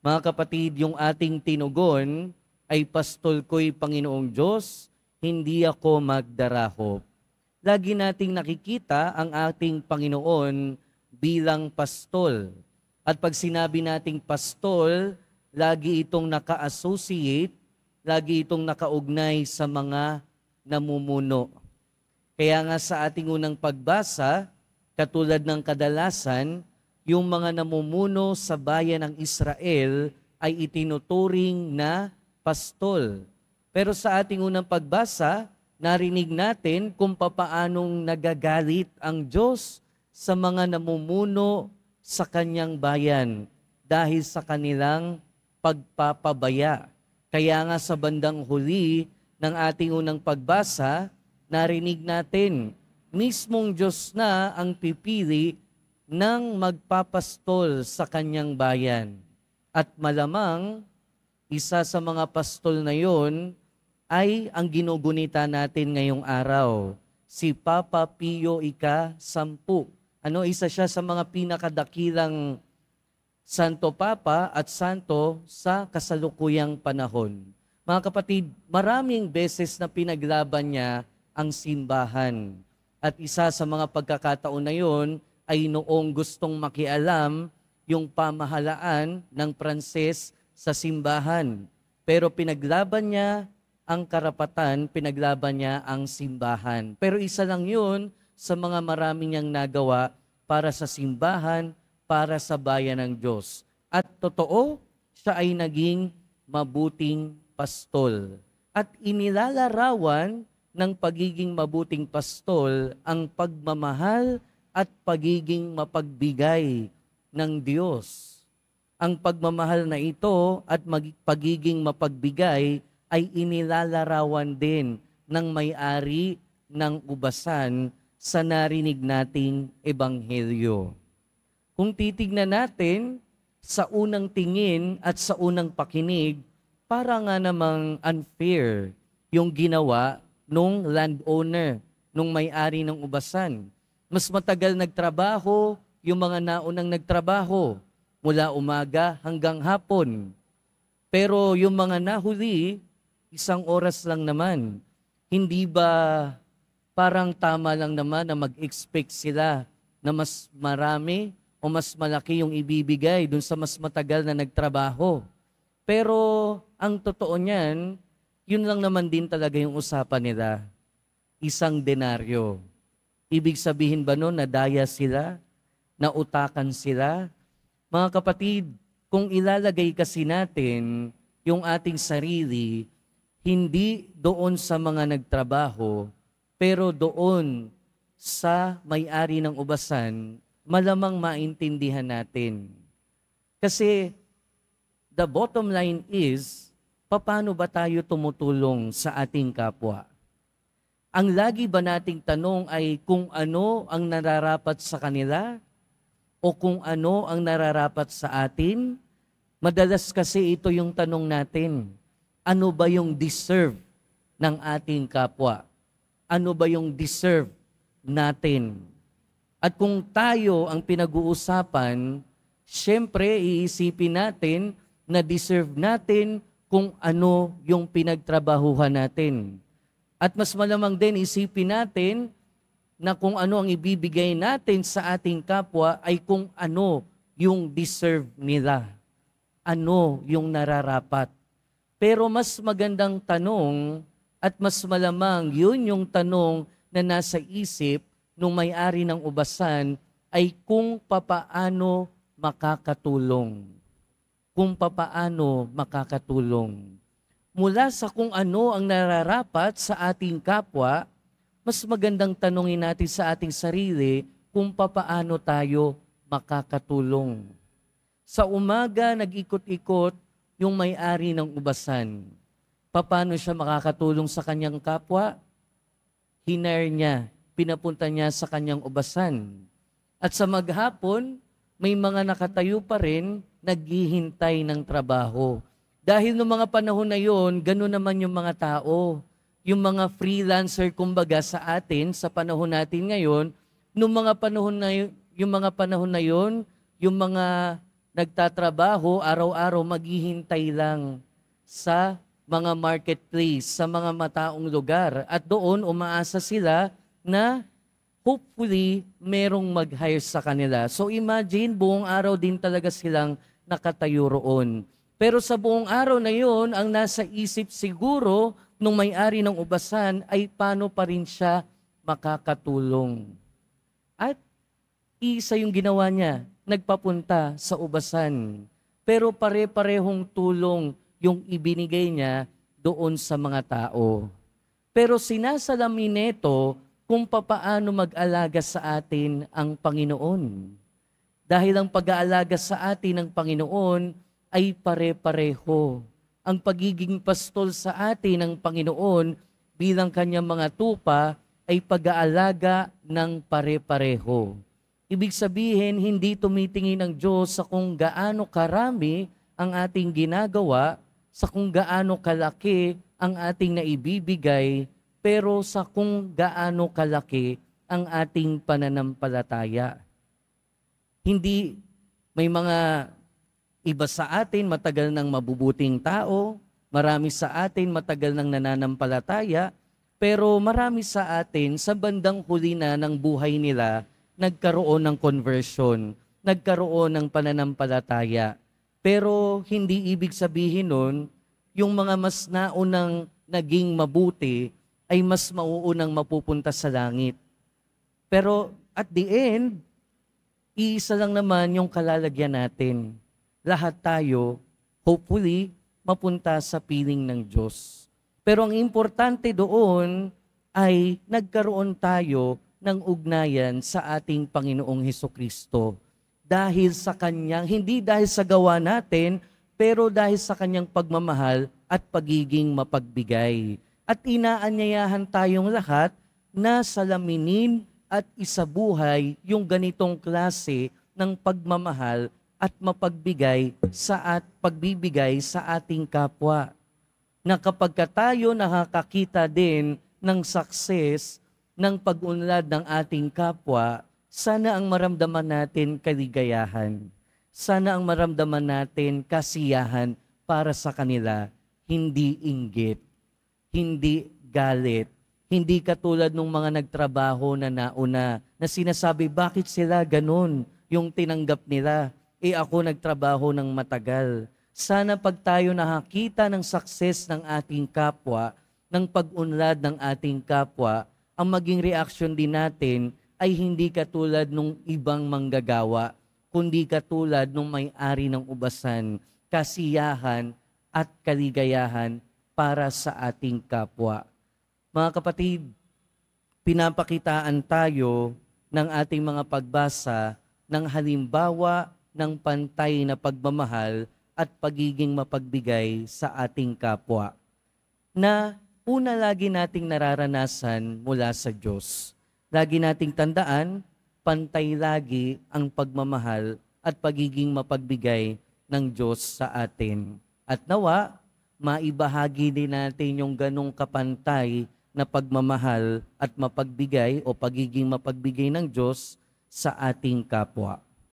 Mga kapatid, yung ating tinugon ay pastol ko'y Panginoong Diyos, hindi ako magdarahop. Lagi nating nakikita ang ating Panginoon bilang pastol. At pag sinabi nating pastol, lagi itong naka-associate, lagi itong nakaugnay sa mga namumuno. Kaya nga sa ating unang pagbasa, katulad ng kadalasan, yung mga namumuno sa bayan ng Israel ay itinuturing na pastol. Pero sa ating unang pagbasa, narinig natin kung papaanong nagagalit ang Diyos sa mga namumuno sa kanyang bayan dahil sa kanilang pagpapabaya. Kaya nga sa bandang huli ng ating unang pagbasa, narinig natin, mismong Diyos na ang pipili ng magpapastol sa kanyang bayan. At malamang, isa sa mga pastol na yon ay ang ginugunita natin ngayong araw, si Papa Pio Ika-10. Isa siya sa mga pinakadakilang Santo Papa at Santo sa kasalukuyang panahon. Mga kapatid, maraming beses na pinaglaban niya ang simbahan. At isa sa mga pagkakataon na yon ay noong gustong makialam yung pamahalaan ng Pranses sa simbahan. Pero pinaglaban niya ang karapatan, pinaglaban niya ang simbahan. Pero isa lang yun sa mga maraming niyang nagawa para sa simbahan, para sa bayan ng Diyos. At totoo, siya ay naging mabuting pastol. At inilalarawan ng pagiging mabuting pastol ang pagmamahal at pagiging mapagbigay ng Diyos. Ang pagmamahal na ito at pagiging mapagbigay ay inilalarawan din ng may-ari ng ubasan sa narinig nating ebanghelyo. Kung titignan natin sa unang tingin at sa unang pakinig, para nga namang unfair yung ginawa nung landowner, nung may-ari ng ubasan. Mas matagal nagtrabaho yung mga naunang nagtrabaho mula umaga hanggang hapon. Pero yung mga nahuli, 1 oras lang naman. Hindi ba parang tama lang naman na mag-expect sila na mas marami o mas malaki yung ibibigay dun sa mas matagal na nagtrabaho? Pero ang totoo niyan, yun lang naman din talaga yung usapan nila. 1 denaryo. Ibig sabihin ba nun na daya sila? Na utakan sila? Mga kapatid, kung ilalagay kasi natin yung ating sarili, hindi doon sa mga nagtrabaho, pero doon sa may-ari ng ubasan, malamang maintindihan natin. Kasi the bottom line is, paano ba tayo tumutulong sa ating kapwa? Ang lagi ba nating tanong ay kung ano ang nararapat sa kanila o kung ano ang nararapat sa atin? Madalas kasi ito yung tanong natin. Ano ba yung deserve ng ating kapwa? Ano ba yung deserve natin? At kung tayo ang pinag-uusapan, syempre iisipin natin na deserve natin kung ano yung pinagtrabahuhan natin. At mas malamang din isipin natin na kung ano ang ibibigay natin sa ating kapwa ay kung ano yung deserve nila. Ano yung nararapat. Pero mas magandang tanong at mas malamang yun yung tanong na nasa isip nung may-ari ng ubasan ay kung papaano makakatulong. Kung papaano makakatulong. Mula sa kung ano ang nararapat sa ating kapwa, mas magandang tanungin natin sa ating sarili kung papaano tayo makakatulong. Sa umaga, nag-ikot-ikot yung may-ari ng ubasan. Paano siya makakatulong sa kanyang kapwa? Hinire niya, pinapunta niya sa kanyang ubasan. At sa maghapon, may mga nakatayo pa rin, naghihintay ng trabaho. Dahil noong mga panahon na yon, gano'n naman yung mga tao. Yung mga freelancer, kumbaga sa atin, sa panahon natin ngayon, noong mga panahon na yung mga panahon na yon, yung mga nagtatrabaho, araw-araw maghihintay lang sa mga marketplace, sa mga mataong lugar. At doon umaasa sila na hopefully merong mag-hire sa kanila. So imagine, buong araw din talaga silang nakatayo roon. Pero sa buong araw na yon, ang nasa isip siguro nung may-ari ng ubasan ay paano pa rin siya makakatulong. At isa yung ginawa niya, nagpapunta sa ubasan. Pero pare-parehong tulong yung ibinigay niya doon sa mga tao. Pero sinasalamin nito kung papaano mag-alaga sa atin ang Panginoon. Dahil ang pag-aalaga sa atin ng Panginoon ay pare-pareho. Ang pagiging pastol sa atin ng Panginoon bilang kanyang mga tupa ay pag-aalaga ng pare-pareho. Ibig sabihin, hindi tumitingin ang Diyos sa kung gaano karami ang ating ginagawa, sa kung gaano kalaki ang ating naibibigay, pero sa kung gaano kalaki ang ating pananampalataya. Hindi may mga iba sa atin matagal ng mabubuting tao, marami sa atin matagal ng nananampalataya, pero marami sa atin sa bandang huli na ng buhay nila, nagkaroon ng conversion, nagkaroon ng pananampalataya. Pero hindi ibig sabihin nun, yung mga mas naunang naging mabuti ay mas mauunang mapupunta sa langit. Pero at the end, iisa lang naman yung kalalagyan natin. Lahat tayo, hopefully, mapunta sa piling ng Diyos. Pero ang importante doon ay nagkaroon tayo ng ugnayan sa ating Panginoong Hesukristo. Dahil sa Kanyang, hindi dahil sa gawa natin, pero dahil sa Kanyang pagmamahal at pagiging mapagbigay. At inaanyayahan tayong lahat na salaminin at isabuhay yung ganitong klase ng pagmamahal at mapagbigay pagbibigay sa ating kapwa. Na kapag tayo nakakakita din ng success ng pag-unlad ng ating kapwa, sana ang maramdaman natin kaligayahan. Sana ang maramdaman natin kasiyahan para sa kanila, hindi inggit, hindi galit, hindi katulad ng mga nagtrabaho na nauna na sinasabi, bakit sila ganun yung tinanggap nila? Ako nagtrabaho ng matagal. Sana pag tayo nakakita ng success ng ating kapwa, ng pag-unlad ng ating kapwa, ang maging reaksyon din natin ay hindi katulad ng ibang manggagawa, kundi katulad ng may-ari ng ubasan, kasiyahan at kaligayahan para sa ating kapwa. Mga kapatid, pinapakitaan tayo ng ating mga pagbasa ng halimbawa ng pantay na pagmamahal at pagiging mapagbigay sa ating kapwa, na una lagi nating nararanasan mula sa Diyos. Lagi nating tandaan, pantay lagi ang pagmamahal at pagiging mapagbigay ng Diyos sa atin. At nawa, maibahagi din natin yung ganong kapantay na pagmamahal at mapagbigay o pagiging mapagbigay ng Diyos sa ating kapwa.